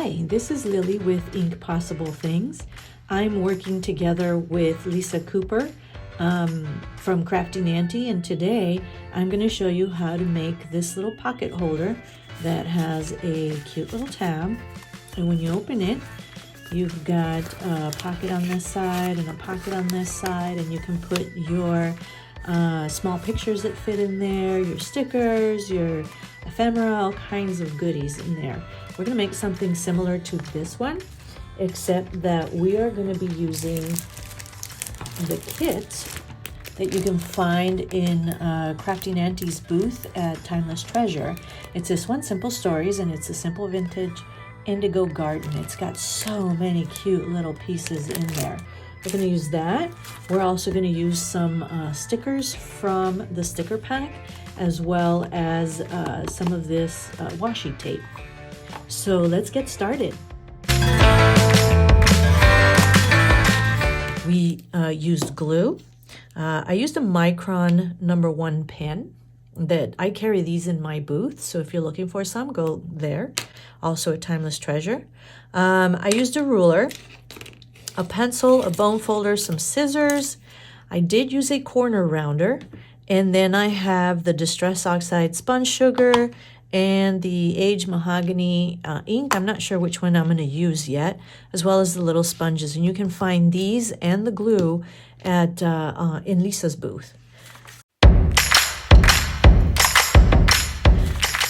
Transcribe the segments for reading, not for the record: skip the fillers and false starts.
Hi, this is Lily with Ink Possible Things. I'm working together with Lisa Cooper from Crafting Auntie, and today I'm going to show you how to make this little pocket holder that has a cute little tab. And when you open it, you've got a pocket on this side and a pocket on this side, and you can put your small pictures that fit in there, your stickers, your ephemera, all kinds of goodies in there. We're going to make something similar to this one, except that we are going to be using the kit that you can find in Crafting Auntie's booth at Timeless Treasure. It's this one, Simple Stories, and it's a simple vintage indigo garden. It's got so many cute little pieces in there. We're going to use that. We're also going to use some stickers from the sticker pack, as well as some of this washi tape. So let's get started. We used glue. I used a Micron #1 pen that I carry these in my booth. So if you're looking for some, go there. Also at Timeless Treasure. I used a ruler, a pencil, a bone folder, some scissors. I did use a corner rounder. And then I have the Distress Oxide sponge sugar and the aged mahogany ink. I'm not sure which one I'm going to use yet, as well as the little sponges. And you can find these and the glue at in Lisa's booth.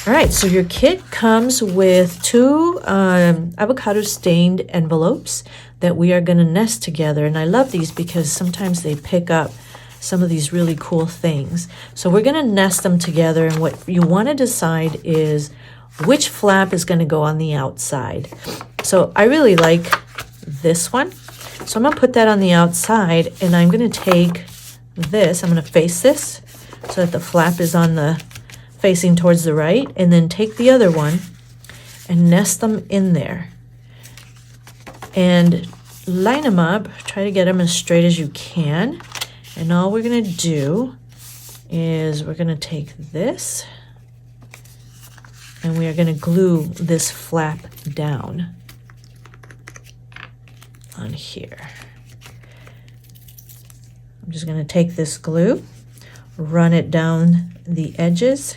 All right, so your kit comes with two avocado stained envelopes that we are going to nest together. And I love these because sometimes they pick up some of these really cool things. So we're going to nest them together, and what you want to decide is which flap is going to go on the outside. So I really like this one. So I'm going to put that on the outside, and I'm going to take this, I'm going to face this so that the flap is on the facing towards the right, and then take the other one and nest them in there. And line them up, try to get them as straight as you can. And all we're going to do is we're going to take this and we are going to glue this flap down on here. I'm just going to take this glue, run it down the edges.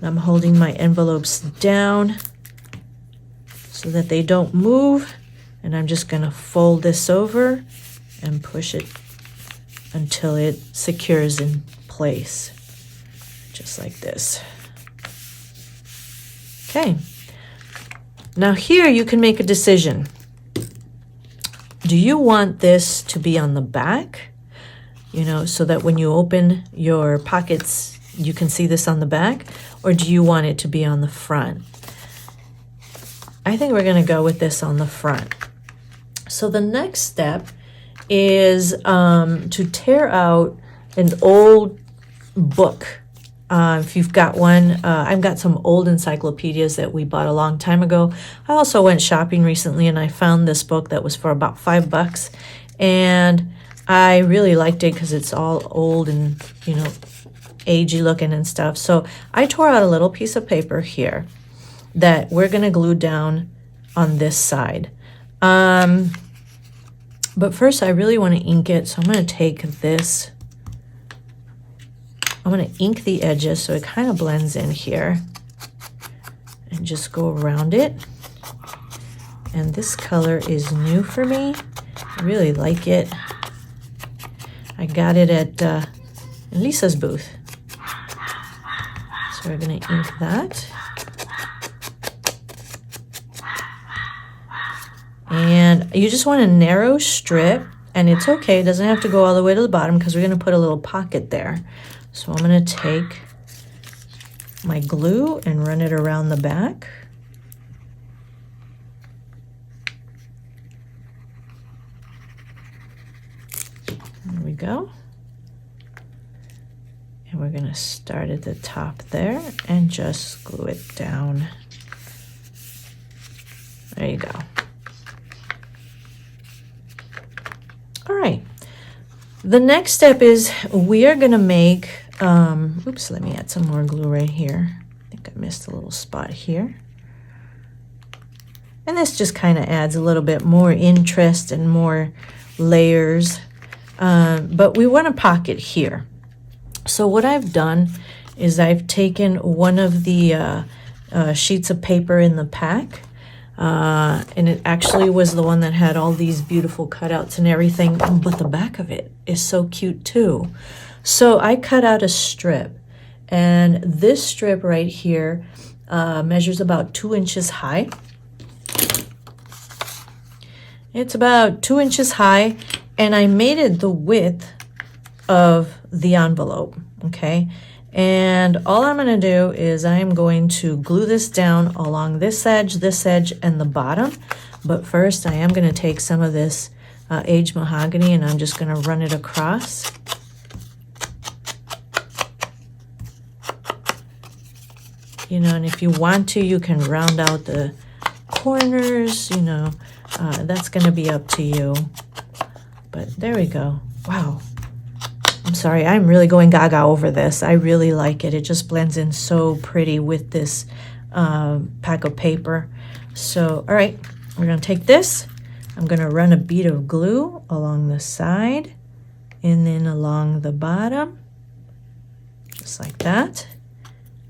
I'm holding my envelopes down so that they don't move. And I'm just going to fold this over and push it until it secures in place, just like this. Okay. Now here you can make a decision. Do you want this to be on the back, so that when you open your pockets, you can see this on the back, or do you want it to be on the front? I think we're going to go with this on the front. So the next step is to tear out an old book. If you've got one, I've got some old encyclopedias that we bought a long time ago. I also went shopping recently and I found this book that was for about $5. And I really liked it because it's all old and, agey looking and stuff. So I tore out a little piece of paper here that we're going to glue down on this side. But first I really want to ink it, so I'm going to take this. I'm going to ink the edges so it kind of blends in here and just go around it. And this color is new for me. I really like it. I got it at Lisa's booth. So we're going to ink that. And you just want a narrow strip, and it's okay, it doesn't have to go all the way to the bottom because we're going to put a little pocket there. So I'm going to take my glue and run it around the back. There we go. And we're going to start at the top there and just glue it down. There you go. All right, the next step is we are going to make, oops, let me add some more glue right here. I think I missed a little spot here. And this just kind of adds a little bit more interest and more layers. But we want a pocket here. So what I've done is I've taken one of the sheets of paper in the pack. And it actually was the one that had all these beautiful cutouts and everything. But the back of it is so cute too. So I cut out a strip. And this strip right here measures about 2 inches high. It's about 2 inches high, and I made it the width of the envelope, okay? And all I'm gonna do is I'm going to glue this down along this edge, and the bottom. But first I am gonna take some of this aged mahogany and I'm just gonna run it across. You know, and if you want to, you can round out the corners, you know, that's going to be up to you. But there we go. Wow. I'm sorry, I'm really going gaga over this. I really like it. It just blends in so pretty with this pack of paper. So, all right, we're going to take this. I'm going to run a bead of glue along the side and then along the bottom, just like that.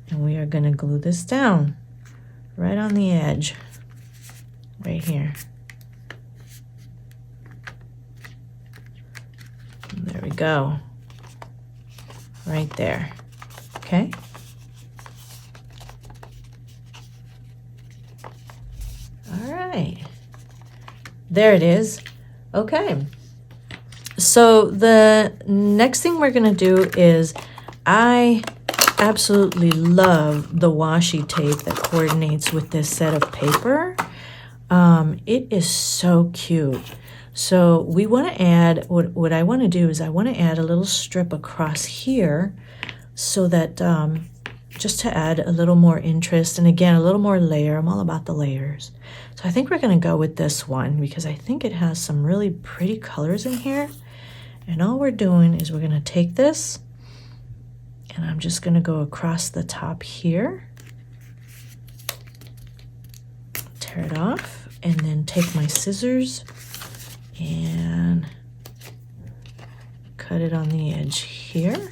And we are going to glue this down right on the edge, right here. And there we go. Right there. Okay. All right. There it is. Okay. So the next thing we're going to do is I absolutely love the washi tape that coordinates with this set of paper. It is so cute. So we want to add, what I want to do is I want to add a little strip across here so that just to add a little more interest and again a little more layer. I'm all about the layers. So I think we're going to go with this one because I think it has some really pretty colors in here. And all we're doing is we're going to take this and I'm just going to go across the top here, tear it off, and then take my scissors and cut it on the edge here.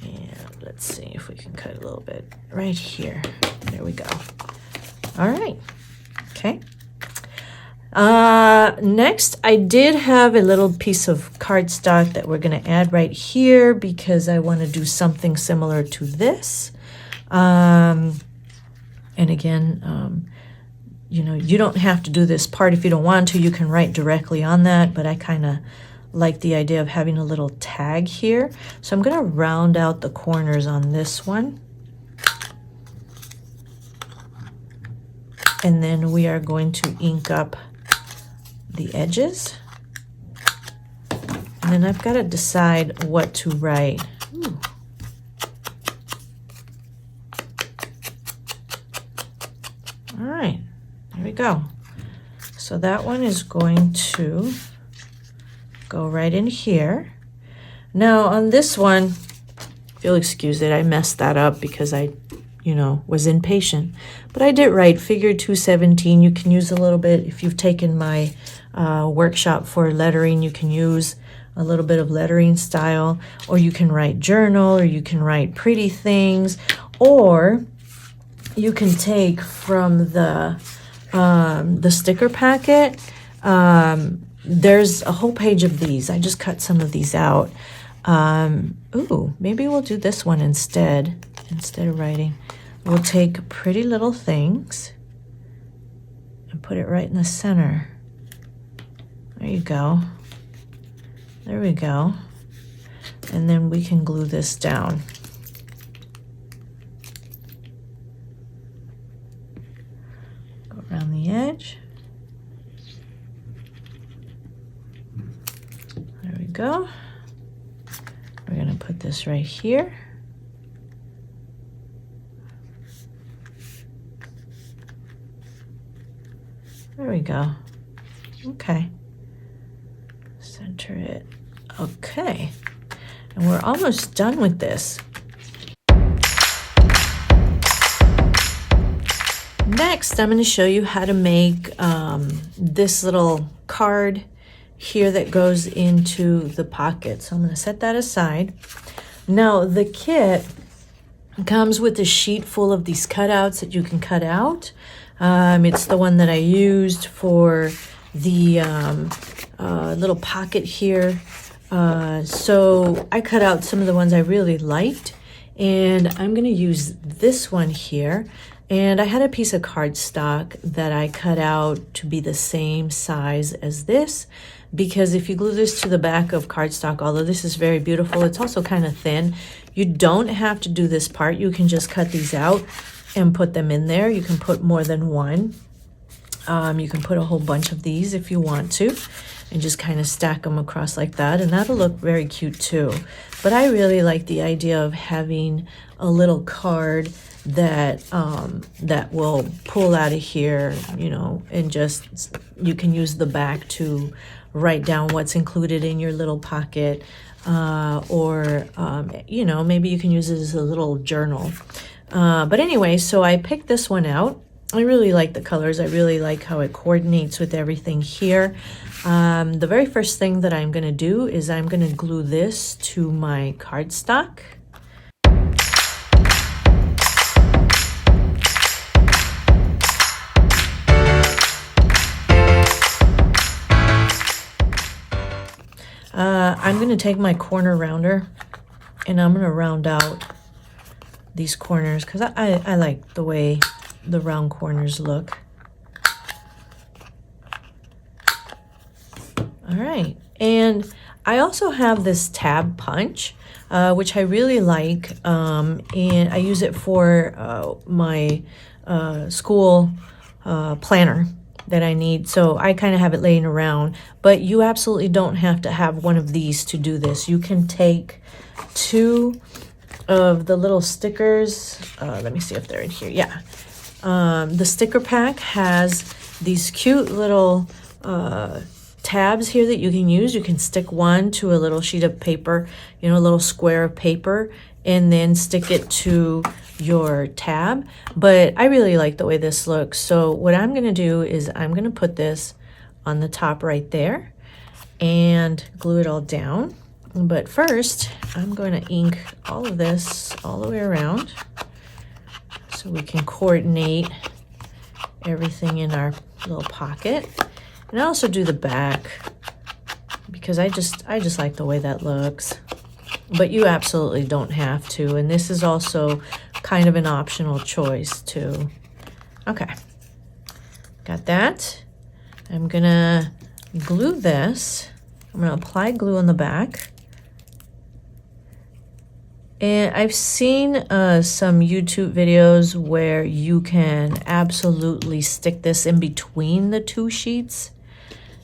And let's see if we can cut a little bit right here. There we go. All right. Okay. Next, I did have a little piece of cardstock that we're going to add right here because I want to do something similar to this. And again, you know, you don't have to do this part if you don't want to. You can write directly on that, but I kind of like the idea of having a little tag here. So I'm going to round out the corners on this one. And then we are going to ink up the edges. And then I've got to decide what to write. Ooh. All right, there we go. So that one is going to go right in here. Now on this one, if you'll excuse it, I messed that up because I, was impatient. But I did write figure 217. You can use a little bit, if you've taken my workshop for lettering, you can use a little bit of lettering style, or you can write journal, or you can write pretty things, or you can take from the sticker packet. There's a whole page of these. I just cut some of these out. Ooh, maybe we'll do this one instead of writing. We'll take pretty little things and put it right in the center. There you go. There we go. And then we can glue this down. Go around the edge. There we go. We're going to put this right here. There we go. Okay. Center it. Okay. And we're almost done with this. Next, I'm going to show you how to make this little card here that goes into the pocket. So I'm going to set that aside. Now, the kit comes with a sheet full of these cutouts that you can cut out. It's the one that I used for the little pocket here. So I cut out some of the ones I really liked, and I'm going to use this one here. And I had a piece of cardstock that I cut out to be the same size as this, because if you glue this to the back of cardstock, although this is very beautiful, it's also kind of thin. You don't have to do this part. You can just cut these out and put them in there. You can put more than one. You can put a whole bunch of these if you want to, and just kind of stack them across like that, and that'll look very cute too. But I really like the idea of having a little card that that will pull out of here, you know, and just you can use the back to write down what's included in your little pocket, or you know, maybe you can use it as a little journal. But anyway, so I picked this one out. I really like the colors. I really like how it coordinates with everything here. The very first thing that I'm going to do is I'm going to glue this to my cardstock. I'm going to take my corner rounder and I'm going to round out these corners because I like the way the round corners look. All right, and I also have this tab punch, which I really like, and I use it for my school planner that I need. So I kind of have it laying around, but you absolutely don't have to have one of these to do this. You can take two of the little stickers. Let me see if they're in here. Yeah. The sticker pack has these cute little tabs here that you can use. You can stick one to a little sheet of paper, you know, a little square of paper, and then stick it to your tab. But I really like the way this looks. So what I'm going to do is I'm going to put this on the top right there and glue it all down. But first, I'm going to ink all of this all the way around so we can coordinate everything in our little pocket. And I also do the back because I just like the way that looks. But you absolutely don't have to. And this is also kind of an optional choice too. Okay, got that. I'm gonna glue this. I'm gonna apply glue on the back. And I've seen some YouTube videos where you can absolutely stick this in between the two sheets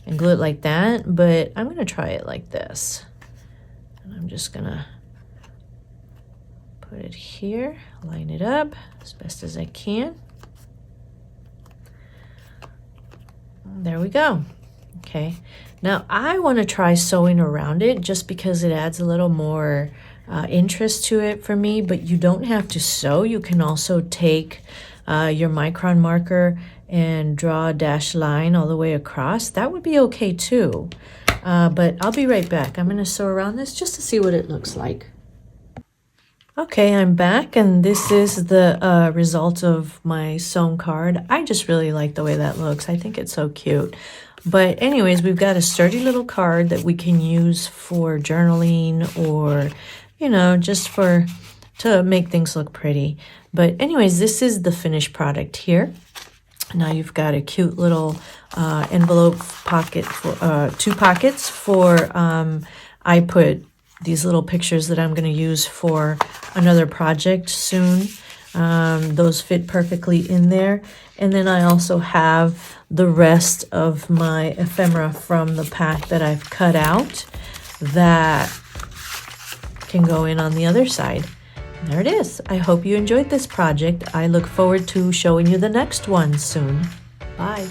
and glue it like that, but I'm gonna try it like this. And I'm just gonna put it here, line it up as best as I can. There we go. Okay, now I want to try sewing around it just because it adds a little more interest to it for me, but you don't have to sew. You can also take your micron marker and draw a dashed line all the way across. That would be okay too. But I'll be right back. I'm going to sew around this just to see what it looks like. Okay, I'm back, and this is the result of my sewn card. I just really like the way that looks. I think it's so cute. But anyways, we've got a sturdy little card that we can use for journaling or, you know, just to make things look pretty. But anyways, this is the finished product here. Now you've got a cute little envelope pocket, for, two pockets for, I put these little pictures that I'm going to use for another project soon. Those fit perfectly in there. And then I also have the rest of my ephemera from the pack that I've cut out that can go in on the other side. And there it is. I hope you enjoyed this project. I look forward to showing you the next one soon. Bye.